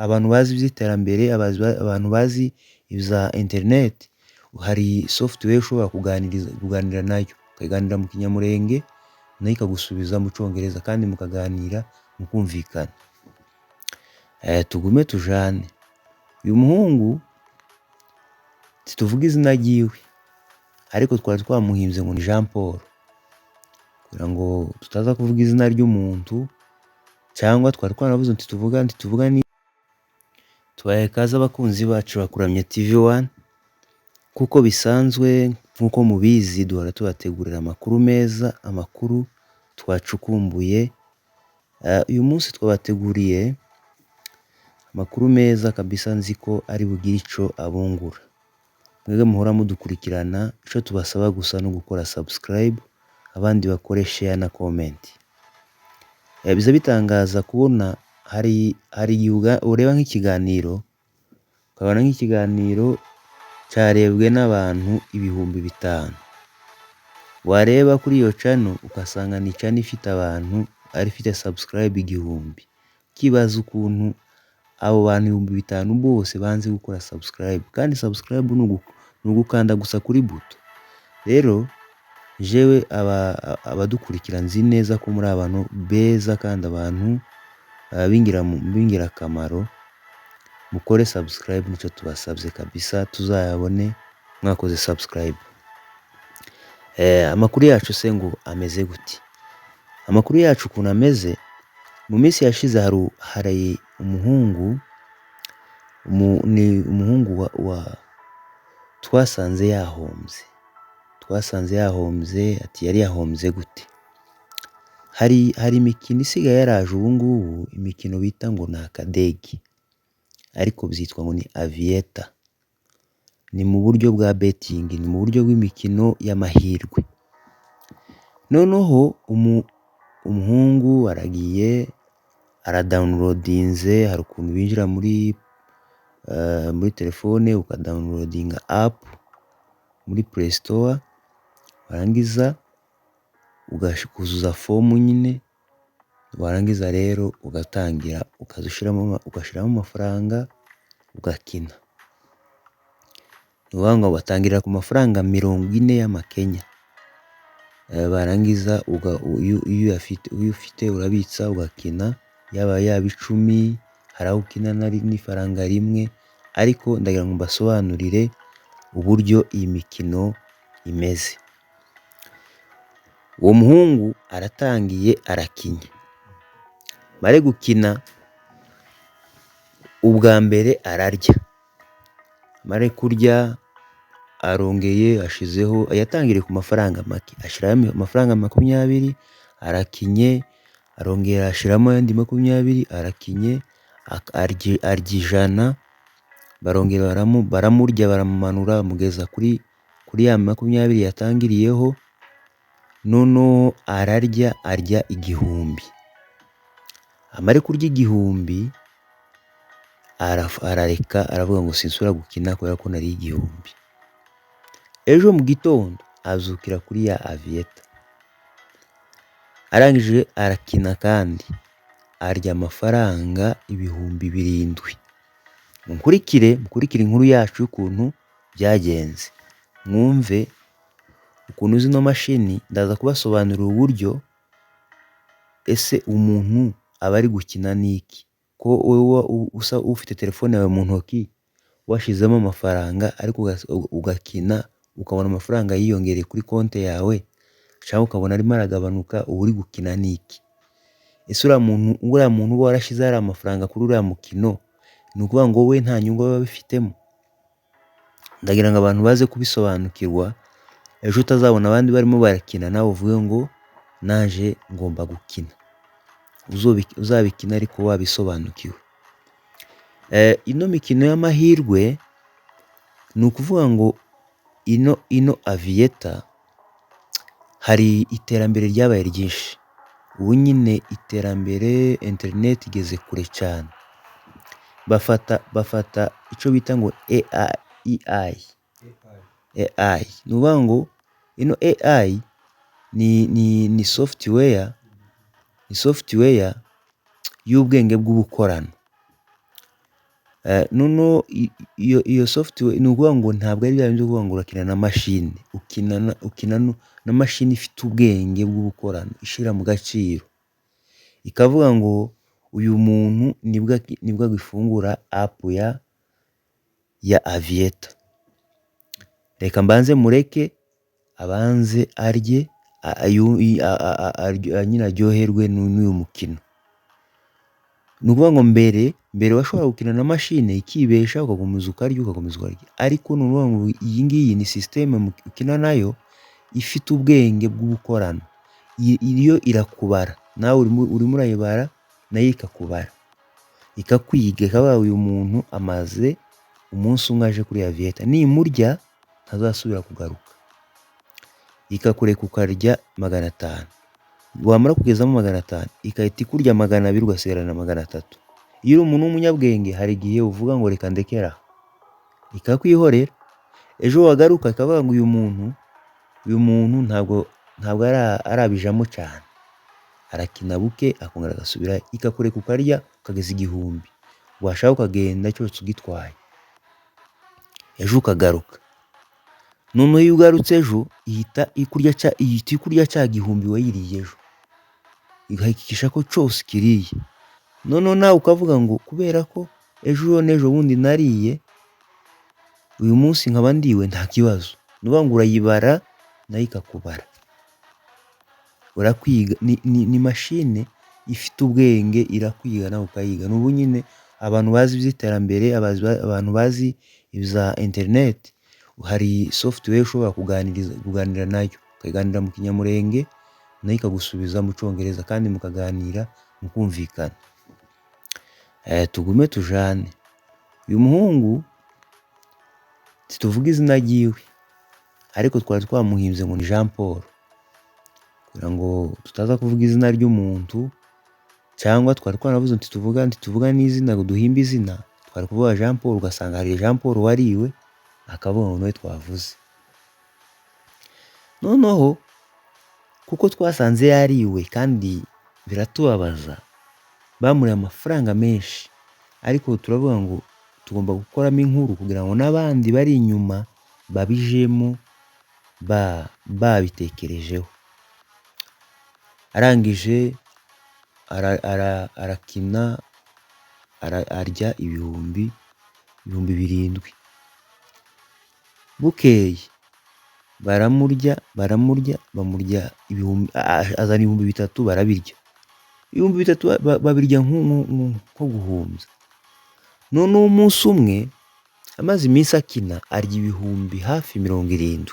abantu bazi iby'iterambere, abantu bazi ibya internet, hari software ushobora kuganira nayo, ukaganira mu kinyamurenge nayo ikagusubiza mu cyongereza kandi mukaganira mukumvikana. Tugume tujane. Uyu muhungu tuvuga izina ryiwe, ariko twari twamuhimbye ngo ni Jean Paul, kugira ngo tutaza kuvuga izina ry'umuntu, cyangwa twari twaravuze tuvuga ni tubaye kaza abakunzi bacu bakuramye TV1. Kuko bisanzwe nkuko mubizi, duhora tubategurira amakuru meza, amakuru twacukumbuye. Uyu munsi twabateguriye amakuru meza kabisa, nzi ko ari bugire ico abungura. Mwebwe muhora mudukurikirana, ico tubasaba gusa no gukora subscribe, abandi bakore share na comment. Biza bitangaza kubona hari ureba nk'ikiganiro, ukabona nk'ikiganiro cyarebwe n'abantu 5,000. Wareba kuri iyo channel ugasanga ni channel ifite abantu ifite subscribe 1,000. Kibaza ukuntu abo bantu 5,000 bose banze gukora subscribe, kandi subscribe ni ugukanda gusa kuri buto. Rero jewe abadukurikira nzi neza ko muri abantu beza kandi abantu b'ingirakamaro. Mukore subscribe, nico tubasabye kabisa, tuzayabone mwakoze subscribe. Amakuru yacu se ngo ameze gute? Amakuru yacu ukuntu ameze, mu minsi yashize hari umuhungu wa twasanze yahombye. Ati yari yahombye gute? Hari imikino isigaye yaraje ubu ngubu, imikino bita ngo ni akadege, ariko byitwa ngo ni aviator. Ni mu buryo bwa betting, ni mu buryo bw'imikino y'amahirwe. Noneho umuhungu aragiye aradownloadinze. Hari ukuntu binjira muri telefone ukadownloadinga app muri Play Store, warangiza ugashyuza fomu nyine, warangiza rero ugatangira ugashyiramo amafaranga ugakina. Ngo batangirira ku mafaranga 40 y'amakenya. Barangiza iyo ufite urabitsa ugakina, yaba 10, hari aho ukina n'ifaranga rimwe. Ariko ndagira ngo mbasobanurire uburyo iyi mikino imeze. Uwo muhungu aratangiye arakinye, mare gukina ubwa mbere ararya, mare kurya arongeye ashizeho, yatangiriye ku mafaranga make, ashiramo amafaranga 20, arakinye, arongera ashiramo yandi 20, arakinye, arya 100, barongera baramurya, baramumanura mugeza kuri ya 20 yatangiriyeho. Noneho ararya 1,000. Amare kurya 1,000 arareka, aravuga ngo sinsubira gukina kubera ko nari 1,000. Ejo mu gitondo azukira kuri ya aviator, arangije arakina kandi arya amafaranga 7,000. Mukurikire inkuru yacu ukuntu byagenze, mwumve ukuntu zino mashini ndaza kubasobanurira uburyo ese umuntu aba ari gukina niki. Ko wowe usa ufite telefone yawe mu ntoki washizemo amafaranga, ariko ugakina ukabona amafaranga yiyongereye kuri konti yawe, cyangwa ukabona arimo aragabanuka, uri gukina niki? Ese uriya muntu uba warashize hari amafaranga kuri uriya mukino, ni ukuvuga ngo we nta nyungu baba bifitemo? Ndagira ngo abantu baze kubisobanukirwa, ejo utazabona abandi barimo barakina nawe uvuge ngo naje ngomba gukina. Uzabikina ariko wabisobanukiwe. Ino mikino y'amahirwe ni ukuvuga ngo ino aviator hari iterambere ryabaye ryinshi. Ubu nyine iterambere, internet igeze kure cyane. Bafata icyo bita ngo AI. Ni ukuvuga ngo ino AI ni software y'ubwenge bw'ubukorano. noneho iyo software ni ukuvuga ngo ntabwo ari bya bindi byo kuvuga ngo urakina na mashine, ukina na mashini ifite ubwenge bwo gukorana, ishira mu gaciro, ikavuga ngo uyu muntu nibwo agifungura app ya Aviator, reka mbanze mureke abanze arye nyine aryoherwe n'uyu mukino. Ni ukuvuga ngo mbere washobora gukina na mashine ikibesha, ugakomeza ukarya, ariko ni ukuvuga ngo iyi ngiyi ni system ukina nayo ifite ubwenge bwo gukorana, iyo irakubara, nawe urimo urayibara nayo ikakubara, ikakwiga, ikavuga uyu muntu amaze umunsi umwe aje kuri Aviator, nimurya ntazasubira kugaruka, ikakureka ukarya 500, wamara kugezamo 500 ikahita ikurya 200 ugasigarana 300. Iyo uri umuntu w'umunyabwenge hari igihe uvuga ngo reka ndekera, ikakwihorera, ejo wagaruka ikavuga ngo uyu muntu ntabwo arabijamo cyane, arakina buke akongera agasubira, ikakureka ukarya ukageza 1000, washaka ukagenda cyose ugitwaye, ejo ukagaruka. Noneho iyo ugarutse ejo ihita ikurya cya 1000 wayiriye ejo, igahakikisha ko cyose kiriye. Noneho nawe ukavuga ngo kubera ko ejo n'ejo bundi nariye, uyu munsi nkaba ndiwe nta kibazo, ni ukuvuga ngo urayibara nayo ikakubara, urakwiga. Ni mashine ifite ubwenge, irakwiga nawe ukayiga. N'ubu nyine abantu bazi iby'iterambere, abantu bazi ibya internet, hari software ushobora kuganira nayo, ukaganira mu kinyamurenge nayo ikagusubiza mu cyongereza kandi mukaganira mukumvikana. Tugume tujane. Uyu muhungu tuvuga izina ryiwe, ariko twari twamuhimbye ngo ni Jean Paul, kugira ngo tutaza kuvuga izina ry'umuntu, cyangwa twari twaravuze tuvuga n'izina ngo duhimbe izina, twari kuvuga Jean Paul ugasanga hari Jean Paul wariwe, akavuga ngo niwe twavuze. Noneho kuko twasanze yariwe kandi biratubabaza, bamuriye amafaranga menshi, ariko turavuga ngo tugomba gukoramo inkuru kugira ngo n'abandi bari inyuma babijemo babitekerejeho. Arangije arakina, arya ibihumbi 7,000. Bukeye baramurya azana 3,000 barabirya, 3,000 babirya nko guhumbya. Noneho umunsi umwe amaze iminsi akina arya ibihumbi hafi 70.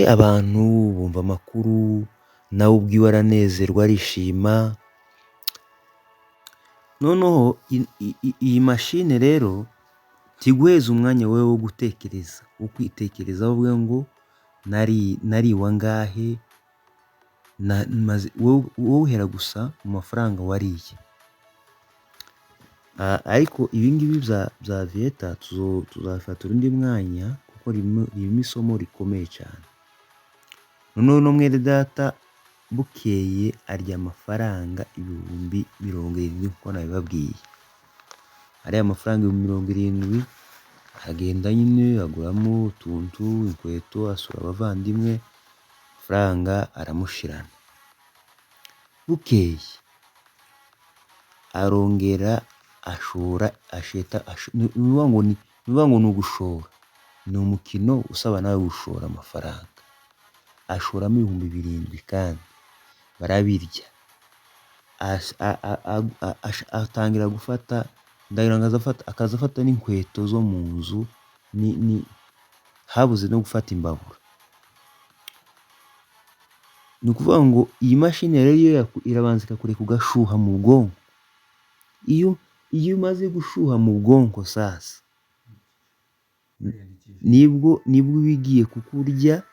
Abantu bumva amakuru, nawe ubwiwe aranezerwa, arishima. Noneho iyi mashine rero tiguheza umwanya wowe wo gutekereza, wo kwitekereza, uvuga ngo nariwe angahe, wowe uhera gusa mu mafaranga wariye. Ariko ibingibi bya Aviator tuzafata undi mwanya kuko ririmo isomo rikomeye cyane. Noneho no mwene data bukeye arya amafaranga 70,000 kuko nabibabwiye. Ariya mafaranga 70,000 agenda nyine aguramo utuntu, inkweto, asura abavandimwe, amafaranga aramushirana. Bukeye arongera ashora, ni ukuvuga ngo ni ugushora, ni umukino usaba nawe gushora amafaranga. Ashoramo 7,000 kandi barabirya. Atangira gufata, akaza afata n'inkweto zo mu nzu, habuze no gufata imbabura. Ni ukuvuga ngo iyi mashini rero irabanza ikakureka ugashuha mu bwonko. Iyo umaze gushuha mu bwonko sasa, nibwo bigiye kukurya,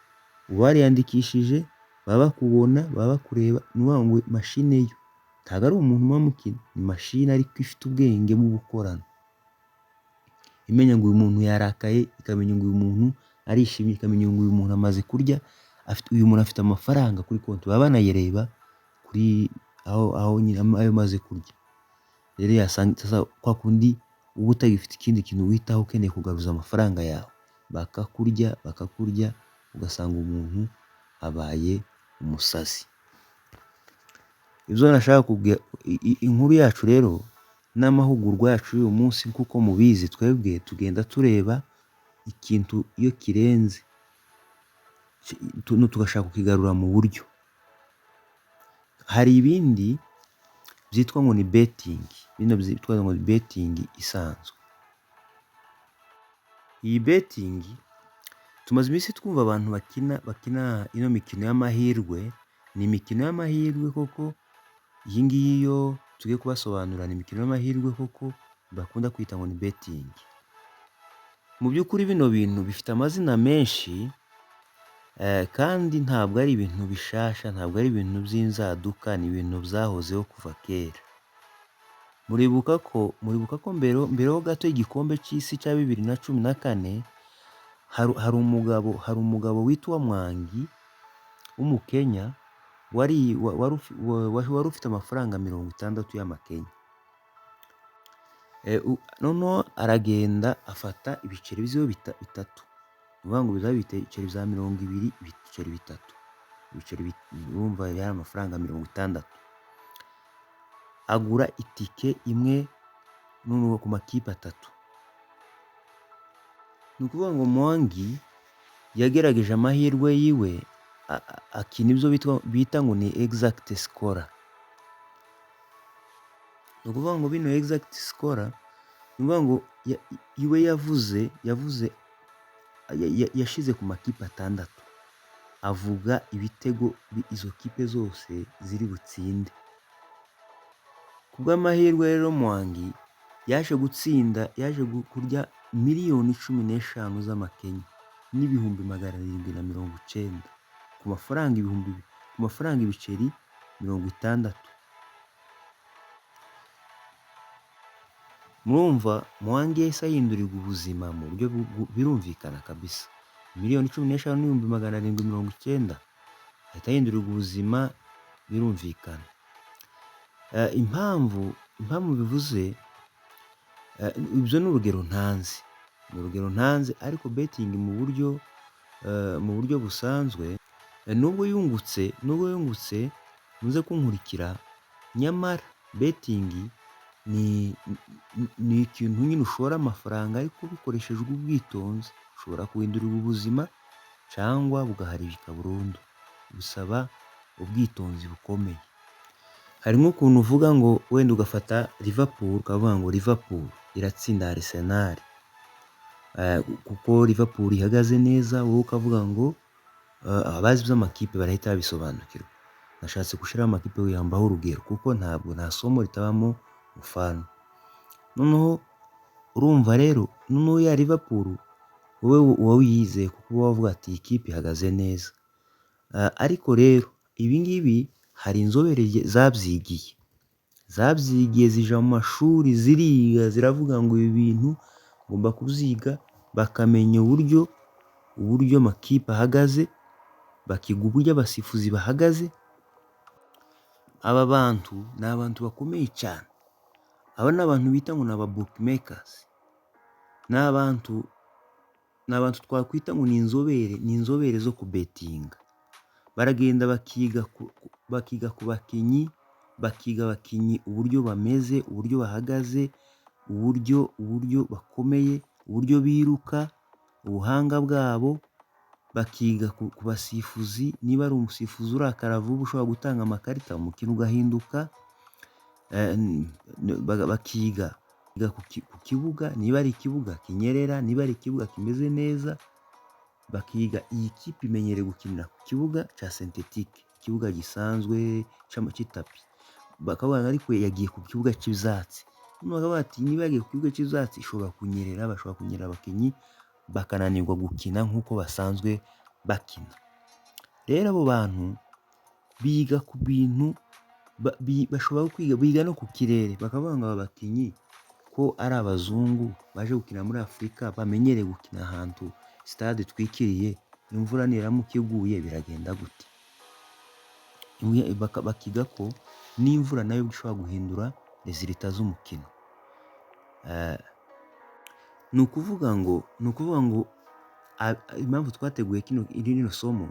wariyandikishije, baba bakubona, baba bakureba. Ni ukuvuga ngo mashine yo ntabwo ari umuntu uba mukina, ni mashine ariko ifite ubwenge bwo gukorana. Imenya ngo uyu muntu yarakaye, ikamenya ngo uyu muntu arishimye, ikamenya ngo uyu muntu amaze kurya, uyu muntu afite amafaranga kuri konti, baba banayireba kuri aho nyine ayo maze kurya. rero yasanga sasa kwa kundi uba utagifite ikindi kintu witaho ukeneye kugaruza amafaranga yawe, bakakurya ugasanga umuntu abaye umusazi. Ibyo nashakaga kubwira, inkuru yacu rero n'amahugurwa yacu y'uyu munsi nk'uko mubizi, twebwe tugenda tureba ikintu iyo kirenze tugashaka kukigarura mu buryo. Hari ibindi byitwa ngo ni betting, bino byitwa ngo ni betting isanzwe. Iyi betting tumaze iminsi twumva abantu bakina ino mikino y'amahirwe. Ni imikino y'amahirwe koko, iyi ngiyi yo tugiye kubasobanurira ni imikino y'amahirwe koko bakunda kwita ngo ni betting. Mu by'ukuri bino bintu bifite amazina menshi, kandi ntabwo ari ibintu bishasha, ntabwo ari ibintu by'inzaduka, ni ibintu byahozeho kuva kera. Muribuka ko mbere ho gato y'igikombe cy'isi cya 2014 hari umugabo witwa Mwangi w'Umukenya wari ufite amafaranga 60 y'amakenya. Noneho aragenda afata ibiceri byiwe bitatu, uvuga ngo bizaba ibiceri bya 20, ibiceri bitatu, urumva yari amafaranga 60. Agura itike imwe noneho ku makipe atatu. Ni ukuvuga ngo Mwangi yagerageje amahirwe yiwe akina ibyo bita ngo ni exact scorer. Ni ukuvuga ngo bino exact scorer, ni ukuvuga ngo iwe yashize ku makipe atandatu, avuga ibitego izo kipe zose ziri butsinde. Kubw'amahirwe rero Mwangi yaje kurya miliyoni 15 z'amakenya n'ibihumbi 790 ku mafaranga ibiceri 60. Murumva Mwangi yahise ahindurirwa ubuzima mu buryo birumvikana kabisa. Miliyoni 15 n'ibihumbi 790 ahita ahindurirwa ubuzima, birumvikana. Impamvu bivuze ibyo ni urugero ntanze, ariko betting mu buryo busanzwe, nubwo yungutse muze kunkurikira, nyamara betting ni ikintu nyine ushora amafaranga ariko bikoreshejwe ubwitonzi. Ushobora kuhindurirwa ubuzima cyangwa bugaharibika burundu, bisaba ubwitonzi bukomeye. Hari nk'ukuntu uvuga ngo wenda ugafata Liverpool ukavuga ngo Liverpool iratsinda Arsenal, kuko Liverpool ihagaze neza, wowe ukavuga ngo abazi by'amakipe barahita babisobanukirwa. Nashatse gushyiraho amakipe wiyambaho urugero kuko nta somo ritabamo mufano. Noneho urumva rero, noneho ya Liverpool wowe uba wiyizeye kuko uba wavuga ati iyi kipe ihagaze neza. Ariko rero ibi ngibi hari inzobere zabyigiye zija mu mashuri, ziriga ziravuga ngo ibi bintu ngomba kubyiga, bakamenya uburyo amakipe ahagaze, bakiga uburyo abasifuzi bahagaze. Aba bantu ni abantu bakomeye cyane. Aba ni abantu bita ngo ni aba bookmakers. Ni abantu twakwita ngo ni inzobere zo kubetinga. Baragenda bakiga ku bakinnyi, uburyo bameze, uburyo bahagaze, uburyo bakomeye, uburyo biruka, ubuhanga bwabo. Bakiga ku basifuzi, niba ari umusifuzi urakara vuba ushobora gutanga amakarita umukino ugahinduka. Bakiga ku kibuga, niba ari ikibuga kinyerera, niba ari ikibuga kimeze neza. Bakiga iyi kipe imenyereye gukinira ku kibuga cya synthetique, ikibuga gisanzwe cy'itapi. Bakavuga ariko yagiye ku kibuga cy'ibyatsi. Bakavuga ati niba yagiye ku kibuga cy'ibyatsi ishobora kunyerera, bashobora kunyerera abakinnyi bakananirwa gukina nk'uko basanzwe bakina. Rero abo bantu biga ku bintu, bashobora biga no ku kirere. Bakavuga ngo aba bakinnyi ko ari abazungu baje gukina muri Afurika, bamenyereye gukina ahantu stade twikiriye, imvura niramuka iguye biragenda gute? Bakiga ko n'imvura nayo ishobora guhindura resultat z'umukino. Ni ukuvuga ngo impamvu twateguye rino somo,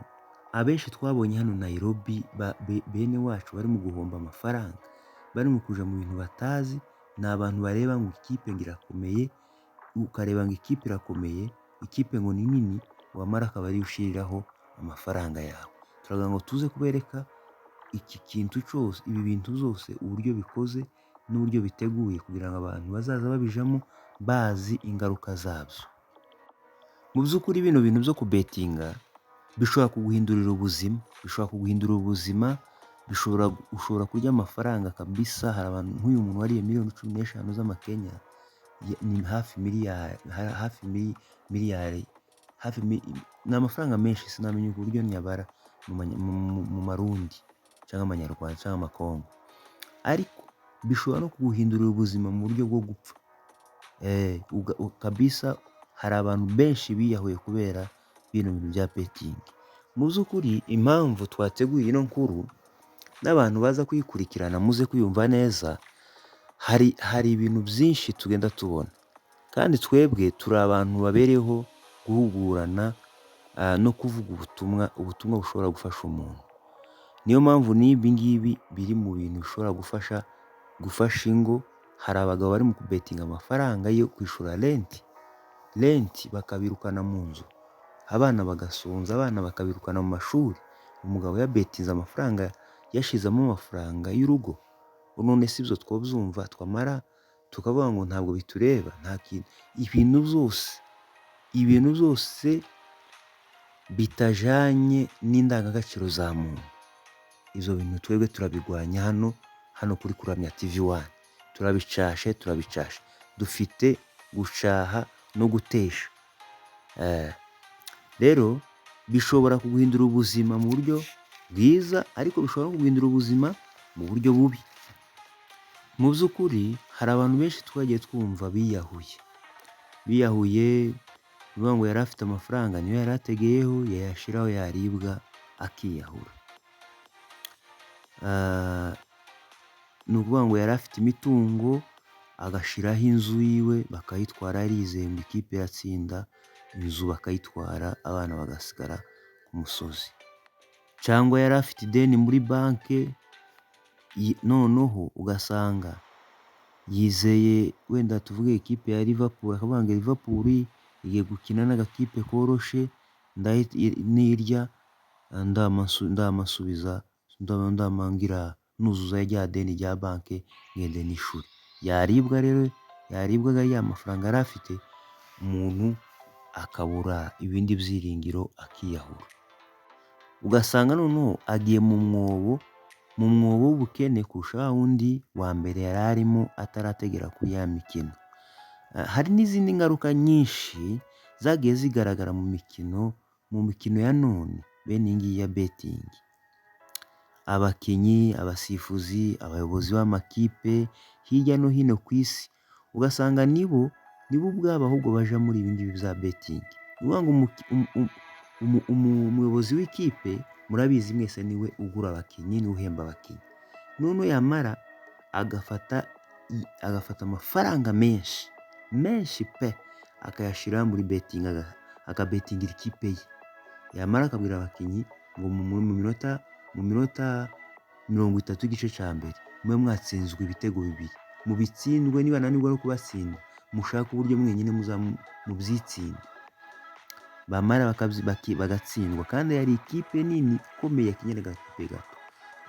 abenshi twabonye hano Nairobi bene wacu bari mu guhomba amafaranga, bari mu kuja mu bintu batazi, ni abantu bareba ngo ikipe ngo irakomeye, ukareba ngo ikipe irakomeye, ikipe ngo ni nini, wamara akaba ariyo ushiriraho amafaranga yawe. Turagira ngo tuze kubereka iki kintu cose, ibi bintu byose uburyo bikoze n'uburyo biteguye kugira ngo abantu bazaza babijamo bazi ingaruka zabyo. Mu by'ukuri bino bintu byo kubetinga bishobora kuguhindurira ubuzima, ushobora kurya amafaranga kabisa. Hari abantu nk'uyu muntu wariye miliyoni 15 z'amakenya, ni ni amafaranga menshi, sinamenya uburyo nyabara mu marundi cyangwa amanyarwanda cyangwa amakongo, ariko bishobora no kuguhindurira ubuzima mu buryo bwo gupfa. Kabisa hari abantu benshi biyahuye kubera bino bintu bya betting. Mu by'ukuri impamvu twateguye ino nkuru n'abantu baza kuyikurikirana muze kwiyumva neza, hari ibintu byinshi tugenda tubona, kandi twebwe turi abantu babereyeho guhugurana no kuvuga ubutumwa bushobora gufasha umuntu. Niyo mpamvu n'ibi ngibi biri mu bintu bishobora gufasha ingo. Hari abagabo bari mu kubetinga amafaranga yo kwishura renti bakabirukana mu nzu, abana bagasonza, abana bakabirukana mu mashuri. Umugabo yabetinze amafaranga, yashizemo amafaranga y'urugo. None si byo twobyumva, twamara tukavuga ngo ntabwo bitureba, nta kintu. Ibintu byose bitajanye n'indangagaciro za muntu, ibyo bintu twebwe turabigwanya hano kuri Kuramya TV1. Turabicashe. Dufite gucaha no gutesha. Rero bishobora kuguhindura ubuzima mu buryo bwiza, ariko bishobora kuguhindura ubuzima mu buryo bubi. Mu by'ukuri hari abantu benshi twagiye twumva biyahuye, bivuga ngo yari afite amafaranga niyo yari ategeyeho, yayashiraho yaribwa akiyahura. Ni ukuvuga ngo yari afite imitungo, agashiraho inzu yiwe bakayitwara yarizeye ngo ikipe iratsinda, inzu bakayitwara, abana bagasigara ku musozi. Cyangwa yari afite ideni muri banke, noneho ugasanga yizeye, wenda tuvuge ikipe ya Liverpool, akavuga ngo Liverpool igiye gukina n'agakipe koroshe, nirya ndamasubiza, ndamangira nuzuza rya deni rya banke ngende n'ishuri. Yaribwaga ya mafaranga yari afite, umuntu akabura ibindi byiringiro akiyahura. Ugasanga noneho agiye mu mwobo w'ubukene kurusha wundi wa mbere yari arimo atarategera kuri ya mikino. Hari n'izindi ngaruka nyinshi zagiye zigaragara mu mikino ya none, bene iyi ngiyi ya betting. Abakinnyi, abasifuzi, abayobozi b'amakipe hirya no hino ku isi, ugasanga nibo ubwabo ahubwo baja muri ibi ngibi bya betting. Ni ukuvuga ngo umuyobozi w'ikipe, murabizi mwese, niwe ugura abakinnyi, niwe uhemba abakinnyi. Noneho yamara agafata amafaranga menshi pe, akayashira muri betting, akabetingira ikipe ye. Yamara akabwira abakinnyi ngo mu minota 30 igice cya mbere mube mwatsinzwe ibitego 2, mubitsindwe, niba nanirwa no kubatsinda mushaka uburyo mwenyine mubyitsinda. Bamara bagatsindwa, kandi yari ikipe nini ikomeye yakinnye agakipe gato.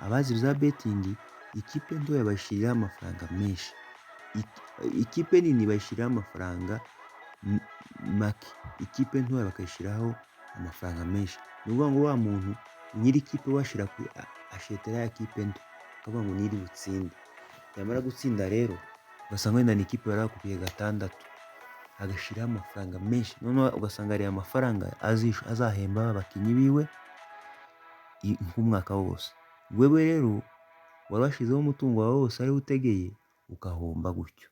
Abazi bya betting, ikipe ntoya bayishiriraho amafaranga menshi, ikipe nini bayishiriraho amafaranga make, ikipe ntoya bakayishiraho amafaranga menshi. Ni ukuvuga ngo wa muntu nyiri ikipe washira kuri ashetera ya kipe nto, akavuga ngo niri butsinde. Yamara gutsinda rero, ugasanga wenda ni ikipe yari akupiye 6, agashiraho amafaranga menshi. Noneho ugasanga ari amafaranga azahemba abakinnyi biwe nk'umwaka wose. Wewe rero wari washizeho umutungo wawe wose ari utegeye, ukahomba gutyo.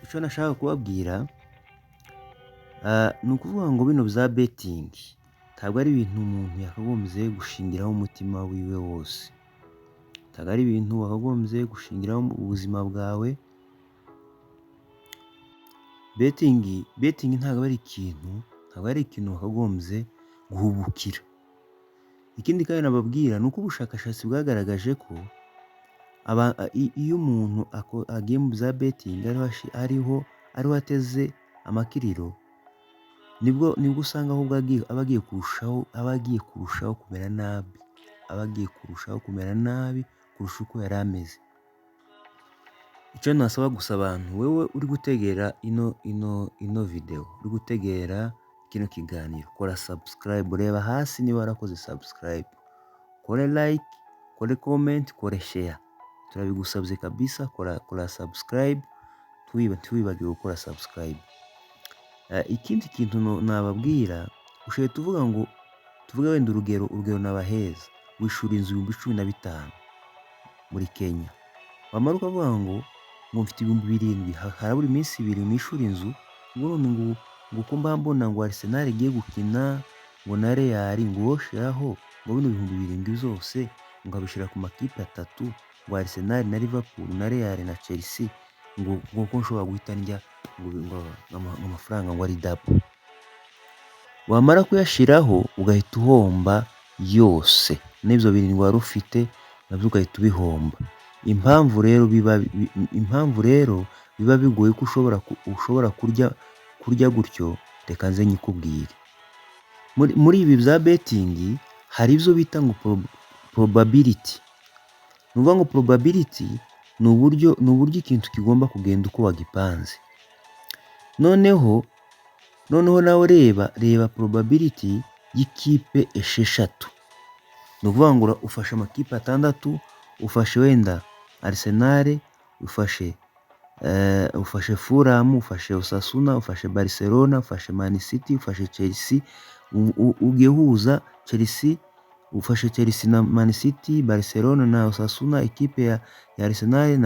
Ico nashaka kubabwira, ni ukuvuga ngo bino bya betting ntabwo ari ibintu umuntu yakagombye gushingiraho umutima wiwe wose. ntabwo ari ibintu wakagombye gushingiraho ubuzima bwawe. Betingi ntabwo ari ikintu wakagombye guhubukira. Ikindi kandi nababwira ni uko ubushakashatsi bwagaragaje ko iyo umuntu agiye mu bya betingi ariho ateze amakiriro, nibwo usanga ahubwo aba agiye kurushaho kumera nabi, kurusha uko yari ameze. Icyo nasaba gusa abantu, wowe uri gutegera ino video, uri gutegera kino kiganiro, kora subscribe, reba hasi niba warakoze subscribe, kore like, kore comment, kore share, turabigusabye kabisa. Kora subscribe, ntiwibagirwe gukora subscribe. Ikindi kintu nababwira, ushoboye tuvuge wenda urugero nabaheza, wishura inzu 15,000 muri Kenya, wamara ukavuga ngo mfite 7,000, harabura iminsi 2 mwishura inzu, ngo uko mbona ngo Arsenal igiye gukina ngo na Real, ngo woshiraho ngo bino 7,000 zose ngo abishira ku makipe 3, ngo Arsenal na Liverpool na Real na Chelsea, ngo ko nshobora guhita ndya ngo amafaranga ngo ari double. Wamara kuyashiraho ugahita uhomba yose, n'ibyo 7 wari ufite nabyo ugahita ubihomba. Impamvu rero biba bigoye ko ushobora kurya gutyo, reka nze nyikubwire. Muri ibi bya betingi hari ibyo bita ngo probability. Ni ukuvuga ngo probability ni uburyo ikintu kigomba kugenda uko wagipanze. Noneho nawe reba probability y'ikipe 6. Ni ukuvuga ngo ufashe amakipe 6, ufashe wenda Arsenal, ufashe Fulham, ufashe Osasuna, ufashe Barcelona, ufashe Man City, ufashe Chelsea, ugiye huza Chelsea, ufashe Chelsea na Man City, Barcelona na Osasuna, ikipe ya Arsenal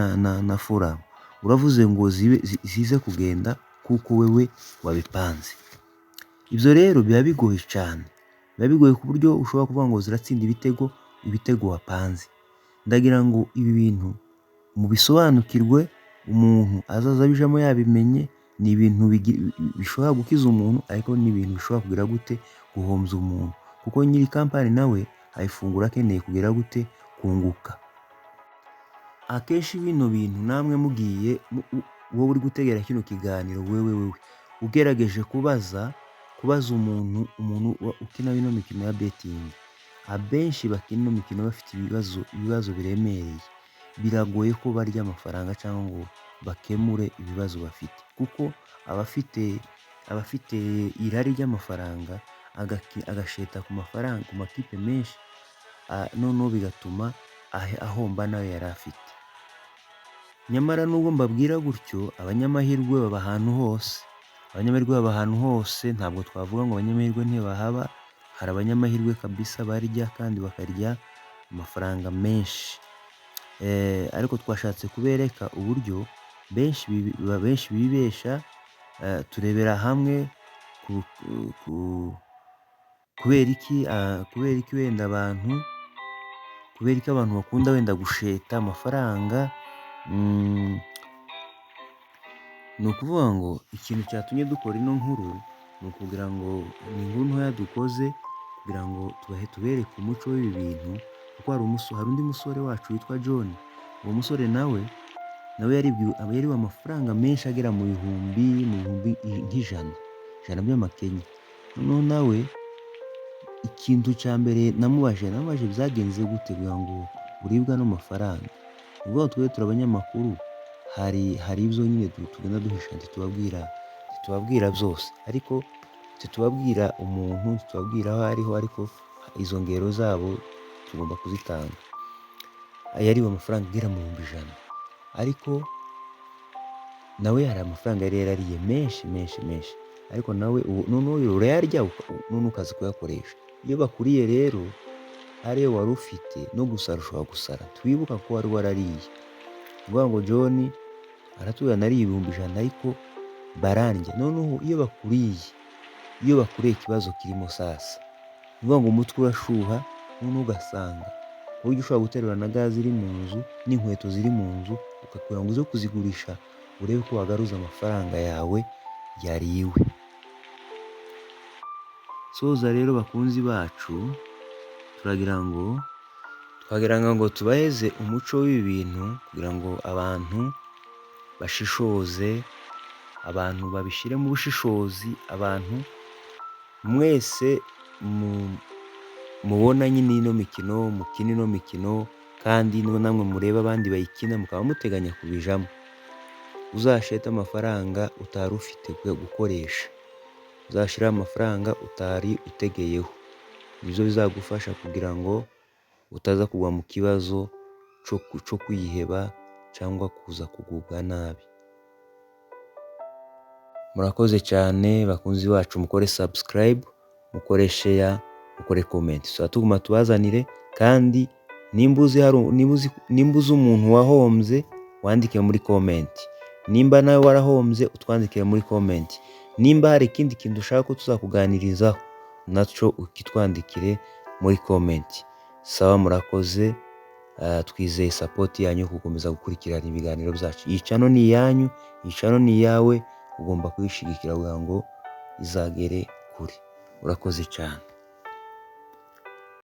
na Fulham. Uravuze ngo zize kugenda kuko wewe wabipanze. Ibyo rero biba bigoye cyane, biba bigoye ku buryo ushobora kuvuga ngo ziratsinda ibitego wapanze. Ndagira ngo ibi bintu mubisobanukirwe, umuntu azaza abijamo yabimenye. Ni ibintu bishobora gukiza umuntu, ariko ni ibintu bishobora kugira gute guhombya umuntu, kuko nyiri kampani nawe ayifungura akeneye kugira gute kunguka. Akenshi bino bintu namwe mugiye wowe uri gutegera kino kiganiro, wewe ugerageje kubaza umuntu ukina bino mikino ya betingi, abenshi bakina ino mikino bafite ibibazo biremereye. Biragoye ko barya amafaranga cyangwa ngo bakemure ibibazo bafite, kuko abafite irari ry'amafaranga agasheta ku mafaranga ku makipe menshi, noneho bigatuma ahomba nayo yari afite. Nyamara nubwo mbabwira gutyo, abanyamahirwe baba ahantu hose. Ntabwo twavuga ngo abanyamahirwe ntibahaba. Hari abanyamahirwe kabisa barya kandi bakarya amafaranga menshi. Ariko twashatse kubereka uburyo benshi bibesha. Turebera hamwe kubera iki wenda abantu bakunda wenda gusheta amafaranga. Ni ukuvuga ngo ikintu cyatumye dukora ino nkuru ni ukugira ngo ni inkuru ntoya dukoze kugira ngo tubereke umuco w'ibi bintu, kuko hari undi musore wacu witwa John. Uwo musore nawe yariwe amafaranga menshi agera mu bihumbi nk'ijana by'amakenya. Noneho nawe ikintu cya mbere namubaje byagenze gute kugira ngo uribwa n'amafaranga. Ubwo twe turi abanyamakuru, hari ibyo nyine tugenda duhisha, ntitubabwira byose, ariko tubabwira umuntu, tubabwira aho ariho, ariko izo ngero zabo tugomba kuzitanga. Yariwe amafaranga agera mu 100,000, ariko nawe hari amafaranga yari yarariye menshi, ariko nawe noneho urayarya none ukaza kuyakoresha. Iyo bakuriye rero ariyo wari ufite, no gusara ushobora gusara, twibuka ko wari warariye. Uvuga ngo John aratuye nariye 100,000, ariko barandya. Noneho iyo bakuriye ikibazo kirimo sasa, uvuga ngo umutwe urashuha, noneho ugasanga ku buryo ushobora guterura na gaze ziri mu nzu n'inkweto ziri mu nzu kugira ngo uze kuzigurisha urebe ko wagaruza amafaranga yawe yariwe. Soza rero bakunzi bacu, twagira ngo tubaheze umuco w'ibi bintu kugira ngo abantu bashishoze, abantu babishyire mu bushishozi, abantu mwese mubona nyine ino mikino, mukina ino mikino kandi namwe mureba abandi bayikina mukaba muteganya kubijamo. Uzashete amafaranga utari ufite gukoresha, uzashiraho amafaranga utari utegeyeho, nibyo bizagufasha kugira ngo utaza kugwa mu kibazo cyo kwiheba cyangwa kuza kugubwa nabi. Murakoze cyane bakunzi bacu, mukore subscribe, mukore share, mukore comment, tuguma tubazanire. Kandi nimba uzi umuntu wahombye wandike muri comment, nimba nawe warahombye utwandikire muri comment, nimba hari ikindi kintu ushaka ko tuzakuganirizaho nacyo ukitwandikire muri comment. Sawa, murakoze. Twizeye support yanyu gukomeza gukurikirana ibiganiro byacu. Iyi channel ni iyanyu, iyi channel ni iyawe, ugomba kuyishigikira kugira ngo izagere kure. Urakoze cyane.